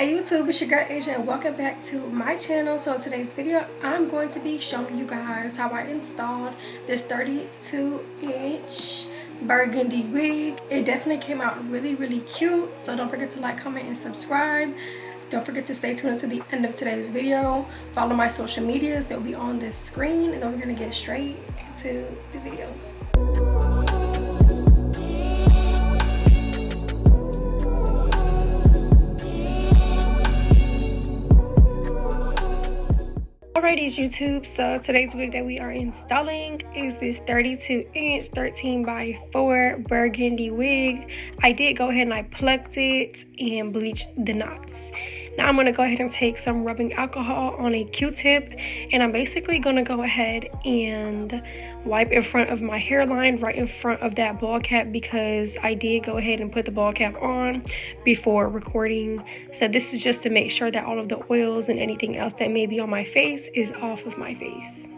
Hey YouTube, it's your girl Asia and welcome back to my channel. So in today's video, I'm going to be showing you guys how I installed this 32-inch burgundy wig. It definitely came out really cute. So don't forget to like, comment, and subscribe. Don't forget to stay tuned until the end of today's video. Follow my social medias, they'll be on the screen, and then we're gonna get straight into the video. Alrighty YouTube, so today's wig that we are installing is this 32-inch 13 by 4 burgundy wig. I did go ahead and I plucked it and bleached the knots. Now I'm going to go ahead and take some rubbing alcohol on a Q-tip, and I'm basically going to go ahead and wipe in front of my hairline, right in front of that ball cap, because I did go ahead and put the ball cap on before recording. So this is just to make sure that all of the oils and anything else that may be on my face is off of my face.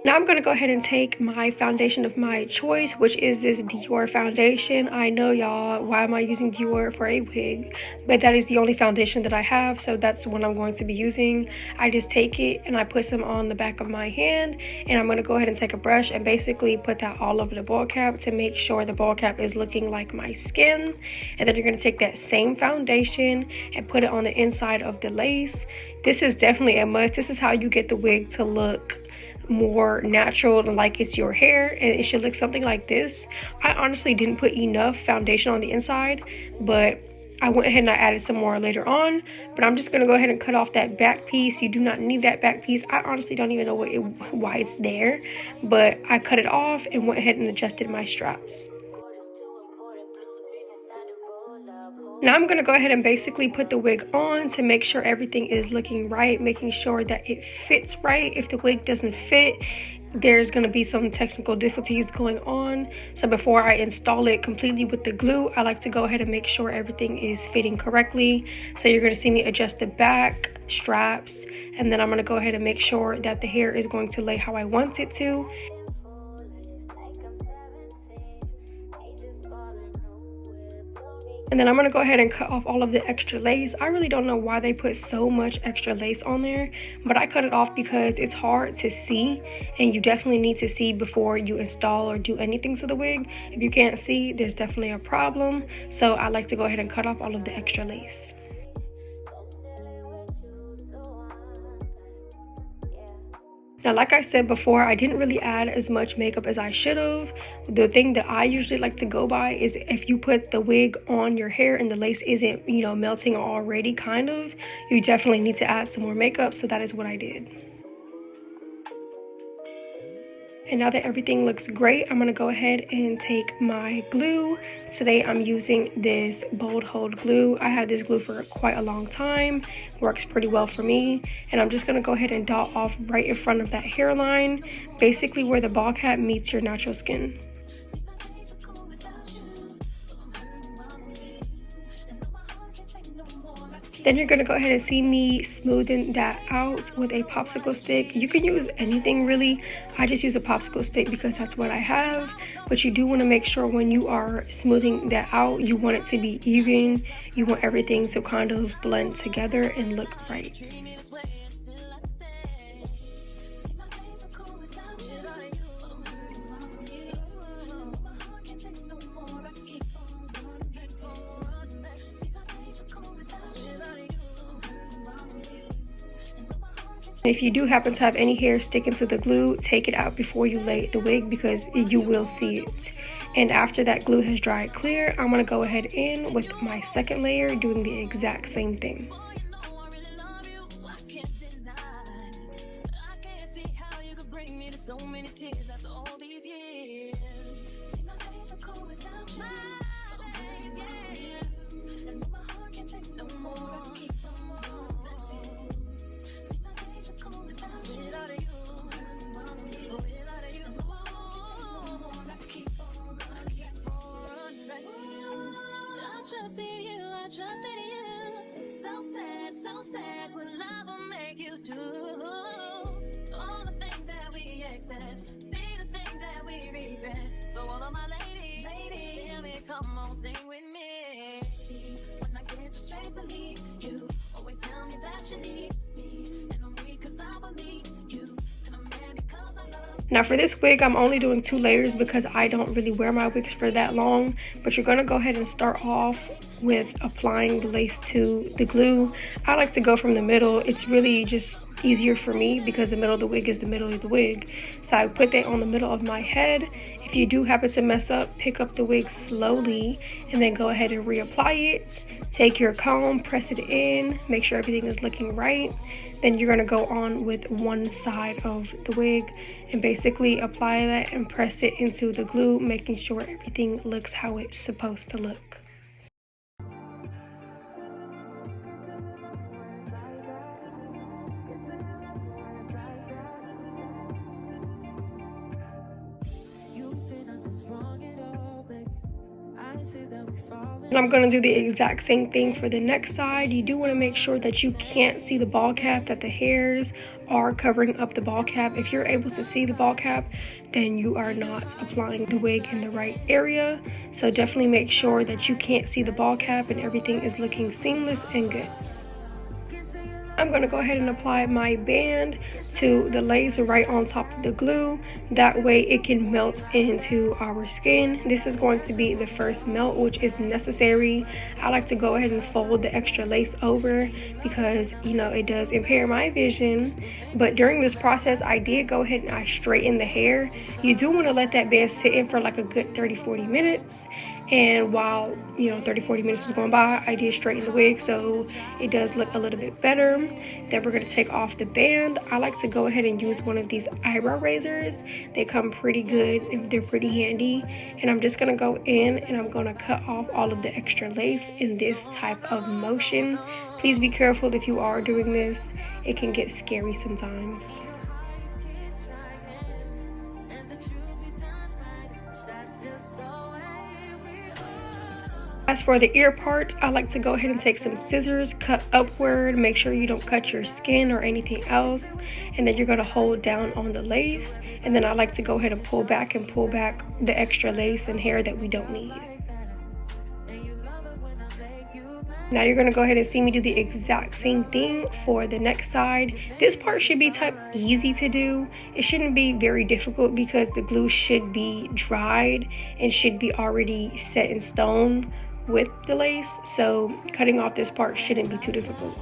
Now I'm going to go ahead and take my foundation of my choice, which is this Dior foundation. I know y'all, why am I using Dior for a wig? But that is the only foundation that I have, so that's what I'm going to be using. I just take it and I put some on the back of my hand, and I'm going to go ahead and take a brush and basically put that all over the ball cap to make sure the ball cap is looking like my skin. And then you're going to take that same foundation and put it on the inside of the lace. This is definitely a must. This is how you get the wig to look more natural, like it's your hair, and it should look something like this. I honestly didn't put enough foundation on the inside, but I went ahead and I added some more later on. But I'm just going to go ahead and cut off that back piece. You do not need that back piece. I honestly don't even know why it's there, but I cut it off and went ahead and adjusted my straps. Now I'm going to go ahead and basically put the wig on to make sure everything is looking right, making sure that it fits right. If the wig doesn't fit, there's going to be some technical difficulties going on. So before I install it completely with the glue, I like to go ahead and make sure everything is fitting correctly. So you're going to see me adjust the back straps, and then I'm going to go ahead and make sure that the hair is going to lay how I want it to. And then I'm going to go ahead and cut off all of the extra lace. I really don't know why they put so much extra lace on there, but I cut it off because it's hard to see, and you definitely need to see before you install or do anything to the wig. If you can't see, there's definitely a problem. So I like to go ahead and cut off all of the extra lace. Now, like I said before, I didn't really add as much makeup as I should have. The thing that I usually like to go by is if you put the wig on your hair and the lace isn't, melting already, you definitely need to add some more makeup. So that is what I did. And now that everything looks great, I'm going to go ahead and take my glue. Today I'm using this Bold Hold glue. I had this glue for quite a long time. Works pretty well for me. And I'm just going to go ahead and dot off right in front of that hairline, basically where the ball cap meets your natural skin. Then you're going to go ahead and see me smoothing that out with a popsicle stick. You can use anything really. I just use a popsicle stick because that's what I have. But you do want to make sure when you are smoothing that out, you want it to be even. You want everything to kind of blend together and look right. If you do happen to have any hair sticking to the glue, take it out before you lay the wig because you will see it. And after that glue has dried clear, I'm going to go ahead in with my second layer, doing the exact same thing. So sad when love will make you do all the things that we accept, be the things that we regret. So all of my ladies, hear me call. come on, sing with me. See, when I get straight to leave, you always tell me that you need me, and I'm weak 'cause I believe you, and I'm mad because I love. Now for this wig, I'm only doing 2 layers because I don't really wear my wigs for that long, but you're going to go ahead and start off with applying the lace to the glue. I like to go from the middle. It's really just easier for me because the middle of the wig is the middle of the wig. So I put that on the middle of my head. If you do happen to mess up, pick up the wig slowly and then go ahead and reapply it. Take your comb, press it in, make sure everything is looking right. Then you're going to go on with one side of the wig and basically apply that and press it into the glue, making sure everything looks how it's supposed to look. And I'm going to do the exact same thing for the next side. You do want to make sure that you can't see the ball cap, that the hairs are covering up the ball cap. If you're able to see the ball cap, then you are not applying the wig in the right area. So definitely make sure that you can't see the ball cap and everything is looking seamless and good. I'm going to go ahead and apply my band to the lace right on top of the glue. That way it can melt into our skin. This is going to be the first melt, which is necessary. I like to go ahead and fold the extra lace over because, you know, it does impair my vision. But during this process, I did go ahead and I straightened the hair. You do want to let that band sit in for like a good 30-40 minutes. And while, you know, 30-40 minutes was going by, I did straighten the wig so it does look a little bit better. Then we're going to take off the band. I like to go ahead and use one of these eyebrow razors. They come pretty good and they're pretty handy. And I'm just going to go in and I'm going to cut off all of the extra lace in this type of motion. Please be careful if you are doing this. It can get scary sometimes. As for the ear part, I like to go ahead and take some scissors, cut upward, make sure you don't cut your skin or anything else, and then you're going to hold down on the lace, and then I like to go ahead and pull back the extra lace and hair that we don't need. Now you're going to go ahead and see me do the exact same thing for the next side. This part should be type easy to do. It shouldn't be very difficult because the glue should be dried and should be already set in stone with the lace. So cutting off this part shouldn't be too difficult.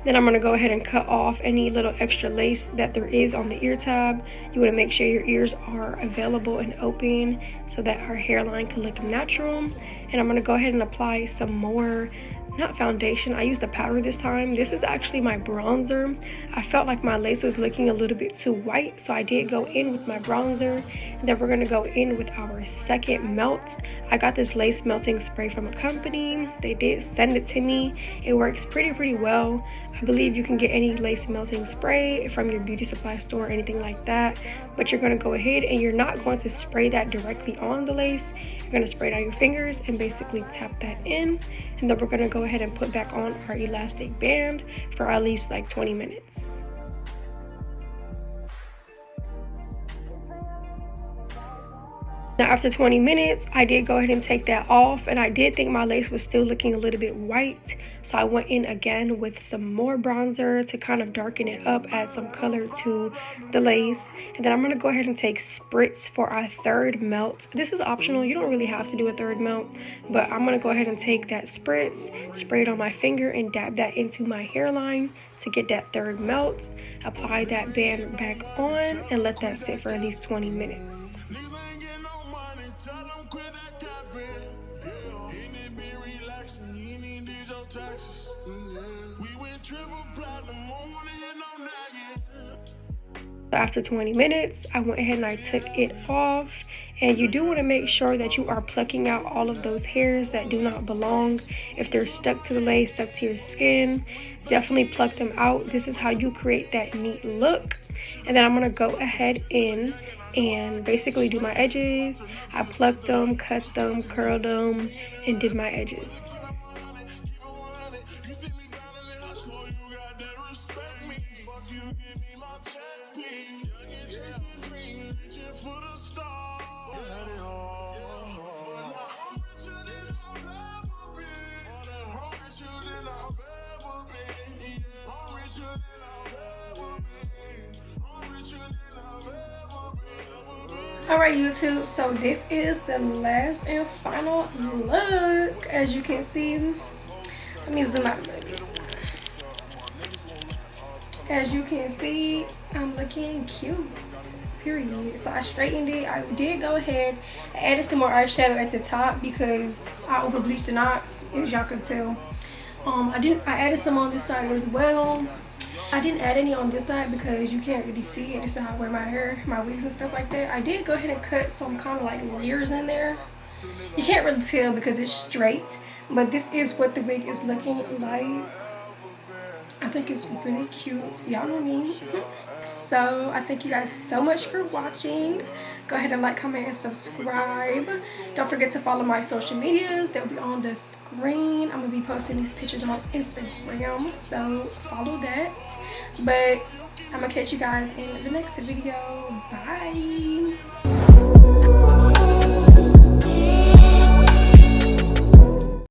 Then I'm going to go ahead and cut off any little extra lace that there is on the ear tab. You want to make sure your ears are available and open so that our hairline can look natural. And I'm going to go ahead and apply some more, not foundation, I used a powder this time. This is actually my bronzer. I felt like my lace was looking a little bit too white, so I did go in with my bronzer. And then we're going to go in with our second melt. I got this lace melting spray from a company. They did send it to me. It works pretty well. I believe you can get any lace melting spray from your beauty supply store or anything like that. But you're going to go ahead and you're not going to spray that directly on the lace. You're going to spray it on your fingers and basically tap that in. And then we're going to go ahead and put back on our elastic band for at least like 20 minutes. Now after 20 minutes, I did go ahead and take that off, and I did think my lace was still looking a little bit white. So I went in again with some more bronzer to kind of darken it up, add some color to the lace. And then I'm going to go ahead and take spritz for our third melt. This is optional. You don't really have to do a third melt, but I'm going to go ahead and take that spritz, spray it on my finger, and dab that into my hairline to get that third melt. Apply that band back on and let that sit for at least 20 minutes. After 20 minutes, I went ahead and I took it off. And you do want to make sure that you are plucking out all of those hairs that do not belong. If they're stuck to the lace, stuck to your skin, definitely pluck them out. This is how you create that neat look. And then I'm going to go ahead in and basically do my edges. I plucked them, cut them, curled them, and did my edges. Alright YouTube, so this is the last and final look. As you can see, let me zoom out a little bit. As you can see, I'm looking cute, period. So I straightened it. I did go ahead, I added some more eyeshadow at the top because I over bleached the knots, as y'all can tell. I added some on this side as well. I didn't add any on this side because you can't really see it. This is how I wear my hair, my wigs and stuff like that. I did go ahead and cut some kind of like layers in there. You can't really tell because it's straight, but this is what the wig is looking like. I think it's really cute. Y'all know me. So I thank you guys so much for watching. Go ahead and like, comment, and subscribe. Don't forget to follow my social medias. They'll be on the screen. I'm gonna be posting these pictures on Instagram, so follow that. But I'm gonna catch you guys in the next video. Bye.